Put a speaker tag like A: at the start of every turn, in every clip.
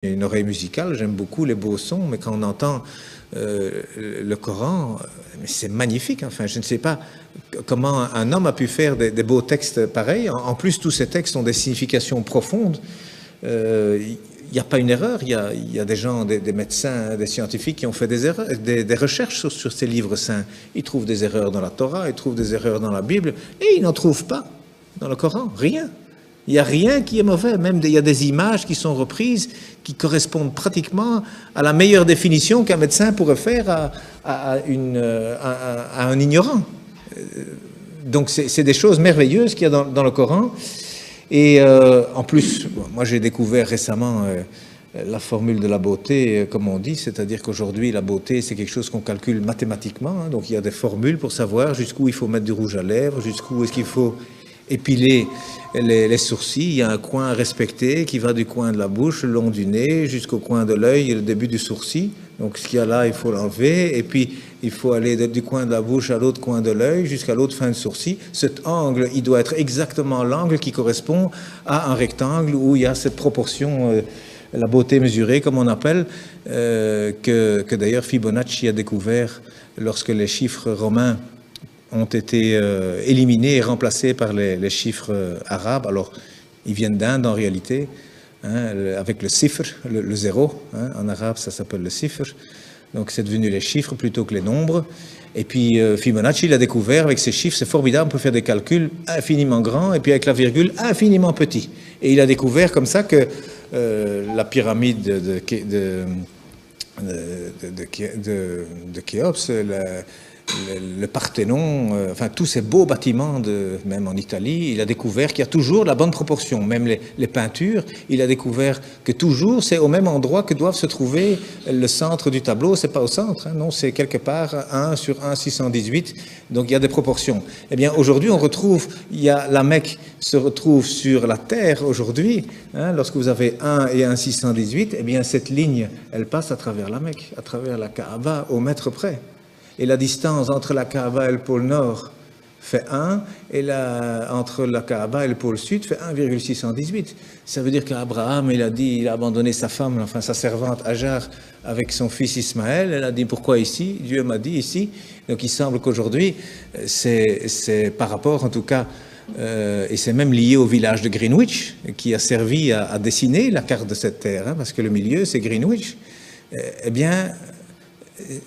A: une oreille musicale, j'aime beaucoup les beaux sons, mais quand on entend le Coran, c'est magnifique. Enfin, je ne sais pas comment un homme a pu faire des beaux textes pareils. En plus, tous ces textes ont des significations profondes. Il n'y a pas une erreur. Il y a des gens, des médecins, des scientifiques qui ont fait des erreurs, des recherches sur ces livres saints. Ils trouvent des erreurs dans la Torah, ils trouvent des erreurs dans la Bible, et ils n'en trouvent pas dans le Coran. Rien. Il n'y a rien qui est mauvais, même il y a des images qui sont reprises, qui correspondent pratiquement à la meilleure définition qu'un médecin pourrait faire à un ignorant. Donc c'est des choses merveilleuses qu'il y a dans le Coran. Et en plus, moi j'ai découvert récemment la formule de la beauté, comme on dit, c'est-à-dire qu'aujourd'hui la beauté c'est quelque chose qu'on calcule mathématiquement, hein, donc il y a des formules pour savoir jusqu'où il faut mettre du rouge à lèvres, jusqu'où est-ce qu'il faut épiler les sourcils. Il y a un coin à respecter qui va du coin de la bouche, le long du nez, jusqu'au coin de l'œil et le début du sourcil. Donc ce qu'il y a là, il faut l'enlever. Et puis, il faut aller du coin de la bouche à l'autre coin de l'œil, jusqu'à l'autre fin de sourcil. Cet angle, il doit être exactement l'angle qui correspond à un rectangle où il y a cette proportion, la beauté mesurée, comme on appelle, que d'ailleurs Fibonacci a découvert lorsque les chiffres romains ont été éliminés et remplacés par les chiffres arabes. Alors, ils viennent d'Inde en réalité, hein, avec le sifr, le zéro. Hein, en arabe, ça s'appelle le sifr. Donc, c'est devenu les chiffres plutôt que les nombres. Et puis, Fibonacci l'a découvert avec ces chiffres. C'est formidable, on peut faire des calculs infiniment grands et puis avec la virgule infiniment petit. Et il a découvert comme ça que la pyramide de Khéops, le Parthénon, enfin tous ces beaux bâtiments, même en Italie, il a découvert qu'il y a toujours la bonne proportion. Même les peintures, il a découvert que toujours c'est au même endroit que doivent se trouver le centre du tableau. C'est pas au centre, hein, non, c'est quelque part 1 sur 1,618. Donc il y a des proportions. Eh bien aujourd'hui on retrouve, la Mecque se retrouve sur la terre aujourd'hui. Hein, lorsque vous avez 1 et 1,618, eh bien cette ligne, elle passe à travers la Mecque, à travers la Kaaba, au mètre près. Et la distance entre la Kaaba et le pôle Nord fait 1, et entre la Kaaba et le pôle Sud fait 1,618. Ça veut dire qu'Abraham, il a abandonné sa femme, enfin sa servante Hajar, avec son fils Ismaël. Elle a dit, pourquoi ici? Dieu m'a dit ici. Donc il semble qu'aujourd'hui, c'est par rapport en tout cas, et c'est même lié au village de Greenwich, qui a servi à dessiner la carte de cette terre, hein, parce que le milieu, c'est Greenwich. Eh bien,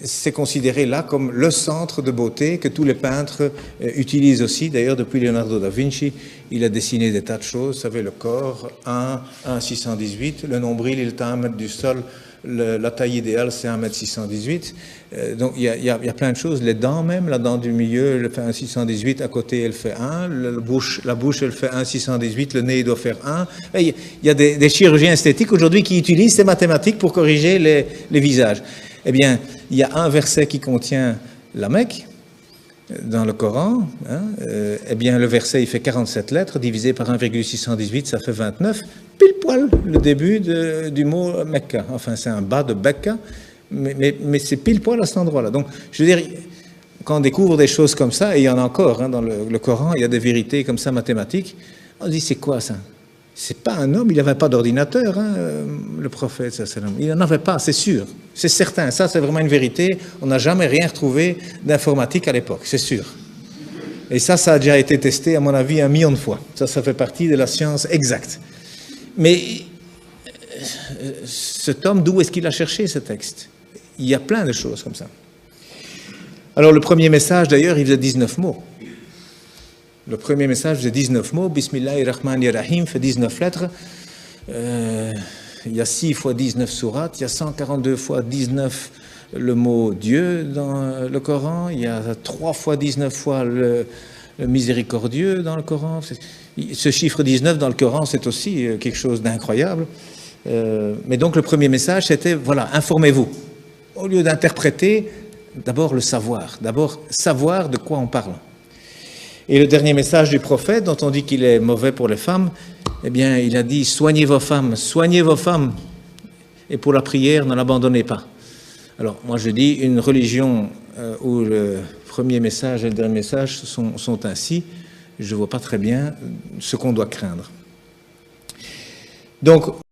A: c'est considéré là comme le centre de beauté que tous les peintres utilisent aussi. D'ailleurs, depuis Leonardo da Vinci, il a dessiné des tas de choses. Vous savez, le corps, 1,618. Le nombril, il est à 1 mètre du sol. La taille idéale, c'est 1,618 m. Donc, il y a plein de choses. Les dents même, la dent du milieu, elle fait 1,618. À côté, elle fait 1. La bouche, elle fait 1,618. Le nez, il doit faire 1. Et il y a des chirurgiens esthétiques aujourd'hui qui utilisent ces mathématiques pour corriger les visages. Eh bien, il y a un verset qui contient la Mecque dans le Coran. Hein, eh bien, le verset, il fait 47 lettres, divisé par 1,618, ça fait 29. Pile poil le début du mot Mecca. Enfin, c'est un bas de Becca, mais c'est pile poil à cet endroit-là. Donc, je veux dire, quand on découvre des choses comme ça, et il y en a encore hein, dans le Coran, il y a des vérités comme ça mathématiques, on se dit, c'est quoi ça? C'est pas un homme, il n'avait pas d'ordinateur, hein, le prophète, il n'en avait pas, c'est sûr, c'est certain, ça c'est vraiment une vérité, on n'a jamais rien retrouvé d'informatique à l'époque, c'est sûr. Et ça a déjà été testé, à mon avis, 1 million de fois. Ça fait partie de la science exacte. Mais cet homme, d'où est-ce qu'il a cherché ce texte? Il y a plein de choses comme ça. Alors le premier message, d'ailleurs, il faisait 19 mots. Le premier message faisait 19 mots, Bismillahirrahmanirrahim, fait 19 lettres. Il y a 6 fois 19 sourates, il y a 142 fois 19 le mot Dieu dans le Coran, il y a 3 fois 19 fois le miséricordieux dans le Coran. Ce chiffre 19 dans le Coran, c'est aussi quelque chose d'incroyable. Mais donc le premier message, c'était, voilà, informez-vous. Au lieu d'interpréter, d'abord le savoir, d'abord savoir de quoi on parle. Et le dernier message du prophète, dont on dit qu'il est mauvais pour les femmes, eh bien, il a dit « Soignez vos femmes, et pour la prière, ne l'abandonnez pas. » Alors, moi je dis, une religion où le premier message et le dernier message sont ainsi, je ne vois pas très bien ce qu'on doit craindre. Donc,